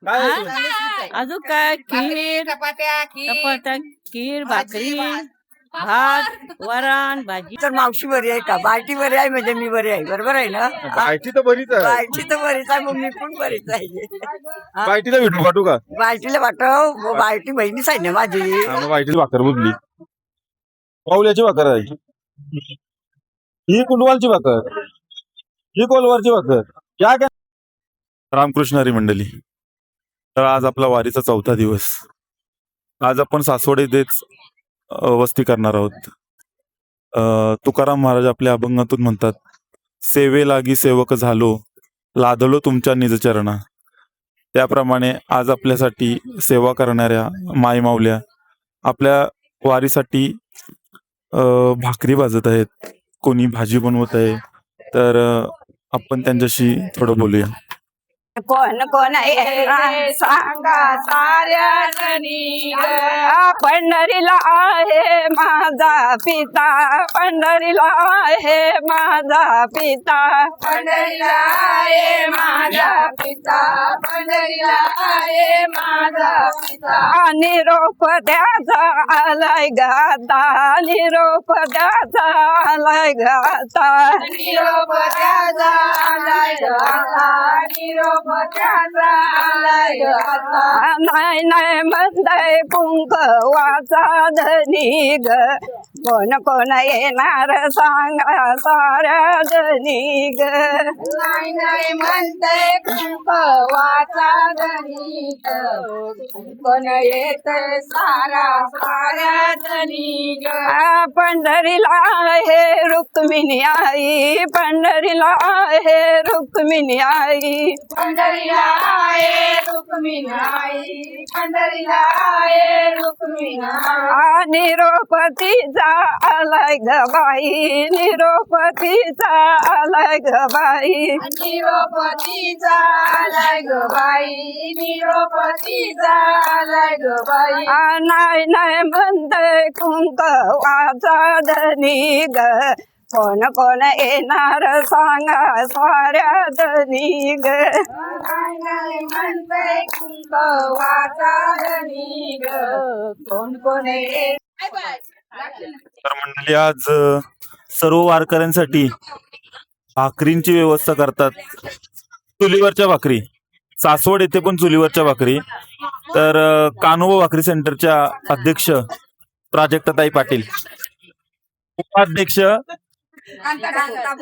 काय अजून काय खीर चपात्या चपात्या खीर भाकरी भात वरण भाजी. तर मावशी बरी आहे का? बायटी बरी आहे म्हणजे मी बरी आहे. बरोबर आहे ना? बायटी तर बरीच आहे. बायटी तर बरीच आहे, मग मी पण बरीच आहे. बायटीला भेटू पाठवू का? बायटीला पाठव, बायटी बहिणीच आहे ना माझी. बायटीला भाकर बुजली. पाऊल्याची भाकर आहे ही, कुंडवालची भाकर ही, कोलवारची भाकर. क्या क्या रामकृष्ण हरी मंडळी. तर आज आपला वारीचा 4था दिवस. आज आपण सासवड येथेच वस्ती करणार आहोत. तुकाराम महाराज आपल्या अभंगातून म्हणतात, सेवे लागी सेवक झालो, लादलो तुमच्या निजचरणा. त्याप्रमाणे आज आपल्यासाठी सेवा करणाऱ्या माई माऊल्या आपल्या वारीसाठी भाकरी भाजत आहेत, कोणी भाजी बनवत आहे. तर आपण त्यांच्याशी थोडं बोलूया. कोण कोण येणार सांगा साऱ्या जणी ग. पंढरीला आहे माझा पिता, पंढरीला आहे माझा पिता, पंढरीला आहे माझा पिता, पंढरीला आहे माझा पिता. निरोप द्याचा आलाय गाता, निरोप द्याचा आलाय गाता, निरोप द्याचा आलाय गाता, निरोप द्याचा आलाय गाता. नाही नाही म्हणताय कुंकवाचा धनी ग. कोण कोण येणार सांगा साऱ्या जणी ग. नाही नाही म्हणते कुंकवाचा गणित, कोण येत सारा साऱ्या जणी ग. पंढरीला आहे रुक्मिणी आई, पंढरीला आहे रुक्मिणी आई, पंढरीला आहे रुक्मिणी आई, पंढरीला आहे रुक्मिणी आई. निरोपतीचा आलाय ग बाई, निरोपतीचा आलाय ग बाई, निरोपतीचा आलाय ग बाई, निरोपतीचा आलाय ग बाई. नाही नाही म्हणते कुंकवाचा धनी ग. कोण कोण येणार सांगा साऱ्या जणी ग. नाही नाही म्हणते कुंकवाचा गणी ग. कोण कोण येत. तर मंडळी आज सर्व वारकऱ्यांसाठी भाकरींची व्यवस्था करतात. चुलीवरच्या भाकरी, सासवड येथे पण चुलीवरच्या भाकरी. तर कान्होबा भाकरी सेंटरच्या अध्यक्ष प्राजक्ताताई पाटील, उपाध्यक्ष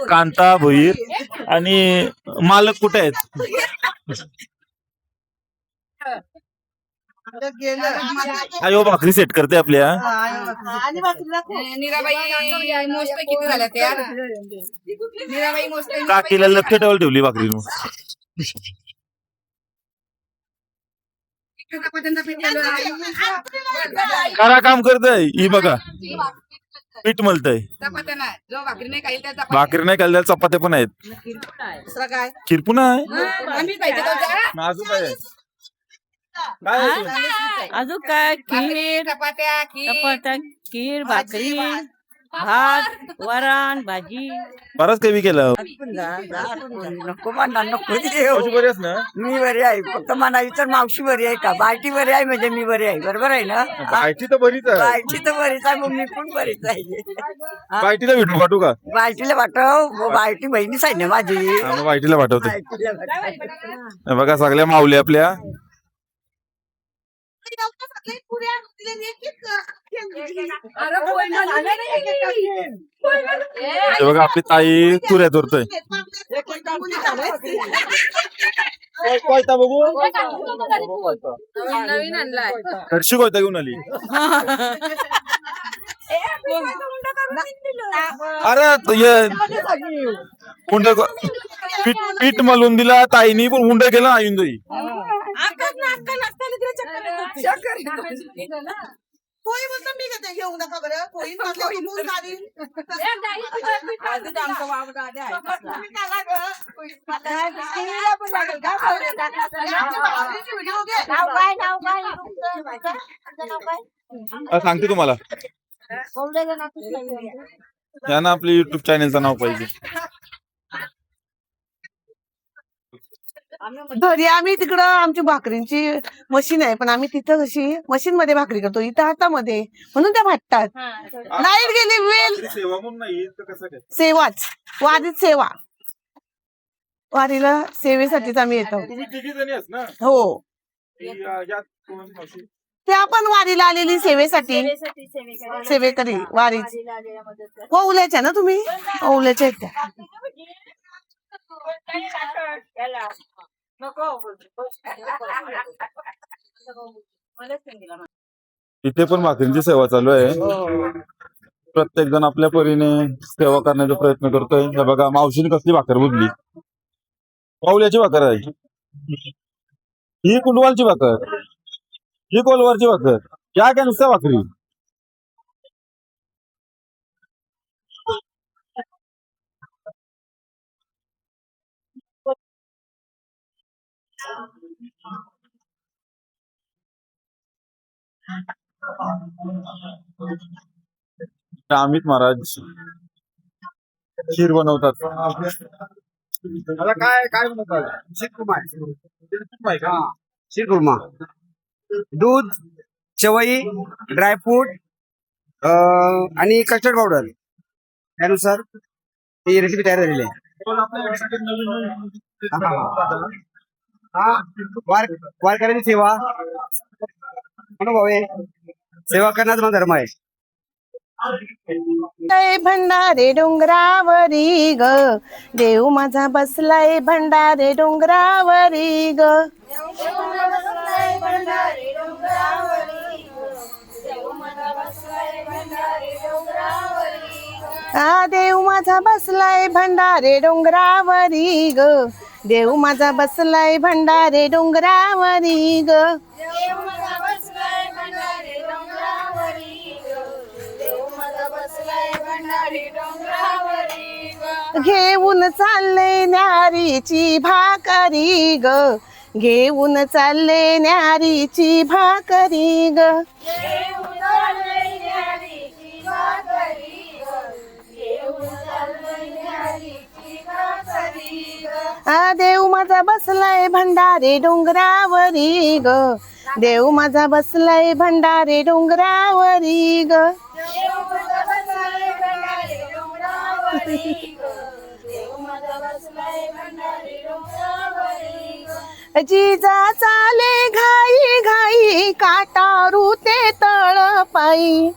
कांता भोईर आणि मालक कुठे आहेत? आयो भाकरी सेट करते आपल्या. नीराबाई मोजपे किती झाल्या त्या? नीराबाई मोजपे काकीला लक्ष ठेवली भाकरी. करा काम करतय ही बघा, पीठ मळतय. चपात्या नाही, जो भाकरी नाही खाईल त्या भाकरी नाही खाल्ल्या चपात्या पण आहेत. दुसरा काय खिरपुना आहे. आम्ही खायचं तो नाजूक आहे. अजून काय खीर चपात्या चपात्या खीर भाकरी भात वरण भाजी. बरंच काही केलं. नको म्हणा, नको देव. कशी बरी आहेस ना? मी बरी आहे. फक्त म्हणावी तर मावशी बरी आहे का? बायटी बरी आहे म्हणजे मी बरी आहे. बरोबर आहे ना? बायटी तर बरीच आहे. बायटी तर बरीच आहे, मग मी पण बरीच आहे. बायटीला भेटू पाठवू का? बायटीला पाठव, बायटी बहिणीच आहे ना माझी. मग बायटीला पाठवते. बायटीला पाठव. हे बघा सगळ्या माऊली आपल्या. हे बघा आपली ताई तुऱ्या तोरतोय. बघू नवीन आणलाय. हर्षी कोयता घेऊन आली. अरे हुंड पीठ मलून दिला ताईनी, पण हुंड केलं आईन ताई. सांगते तुम्हाला, यांना आपल्या युट्यूब चॅनेलचं नाव पाहिजे. घरी आम्ही तिकडं आमची भाकरींची मशीन आहे, पण आम्ही तिथं कशी मशीन मध्ये भाकरी करतो, इथं हातामध्ये, म्हणून त्या भाटतात. लाईट गेली वेल सेवा म्हणून नाही तर कसं काय? सेवाच, वारीत सेवा, वारीला सेवेसाठीच आम्ही येतो. तुम्ही तिघी जणी आहेस ना? हो, या कोण मावशी? ते आपण वारीला आलेली सेवेसाठी सेवेकरी वारीची. ओवल्याच्या ना तुम्ही? ओवल्याच्या आहेत त्या. इथे पण भाकरींची सेवा चालू आहे. प्रत्येक जण आपल्या परीने सेवा करण्याचा प्रयत्न करतोय. हे बघा मावशीने कसली भाकर बुजली. पावल्याची भाकर आहे ही, कुंडवालची भाकर ही, कोलवारची भाकर. क्या काय नुसत्या भाकरी. अमित महाराज खीर बनवतात. मला काय काय बनवतात? शीरकुर्मा, दूध, शेवई, ड्रायफ्रूट आणि कस्टर्ड पावडर, त्यानुसार ही रेसिपी तयार झालेली आहे. वारकऱ्यांची सेवा अनुभव आहे. सेवा करण्याचा माझा धर्म आहे. भंडारे डोंगरावरी ग, देव माझा बसलाय भंडारे डोंगरावरी ग. देव माझा बसलाय भंडारे डोंगरावरी ग, देव माझा बसलाय भंडारे डोंगरावरी ग. घेऊन चालले न्यारीची भाकरी ग, घेऊन चालले न्यारीची भाकरी ग. देव माझा बसलाय भंडारे डोंगरावरी ग, देव माझा बसलाय भंडारे डोंगरावरी ग. जिजा चाले घाई घाई, काटारू ते तळ पायी,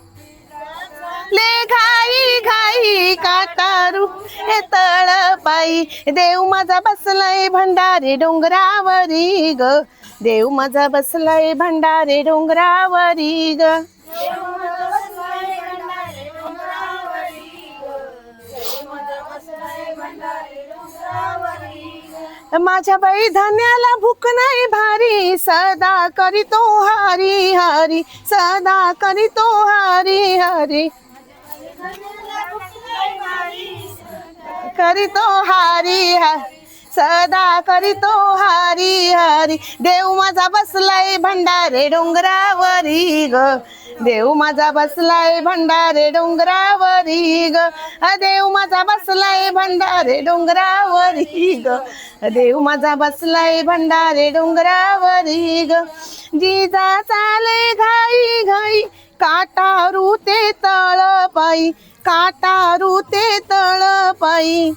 ले घाई घाई काटारू हे तळ पायी. देव माझा बसलाय भंडारे डोंगरावरी ग, देव माझा बसलाय भंडारे डोंगरावरी ग. माझ्या बाई धन्याला भूक नाही भारी, सदा करीतो हरी हरी, सदा करीतो हरी हरी, करीतो हरी हरी, सदा करीतो हरी हरी. देव माझा बसलाय भंडारे डोंगरावरी ग, देव माझा बसलाय भंडारे डोंगरावरी ग. देव माझा बसलाय भंडारे डोंगरावरी ग, देव माझा बसलाय भंडारे डोंगरावरी ग. जिजा चाले घाई घाई, काटारू ते तळ पायी, काटारू ते तळ पायी.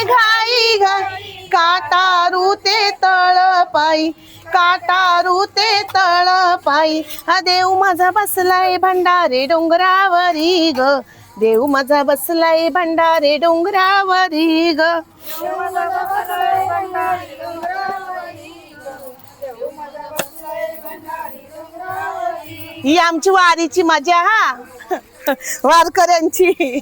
घाई घाई काटारू ते तळ पायी, काटारू ते तळ पायी. देव माझा बसलाय भंडारे डोंगरावरी ग, देव माझा बसलाय भंडारे डोंगरावरी ग. ही आमची वारीची मजा हा, वारकऱ्यांची.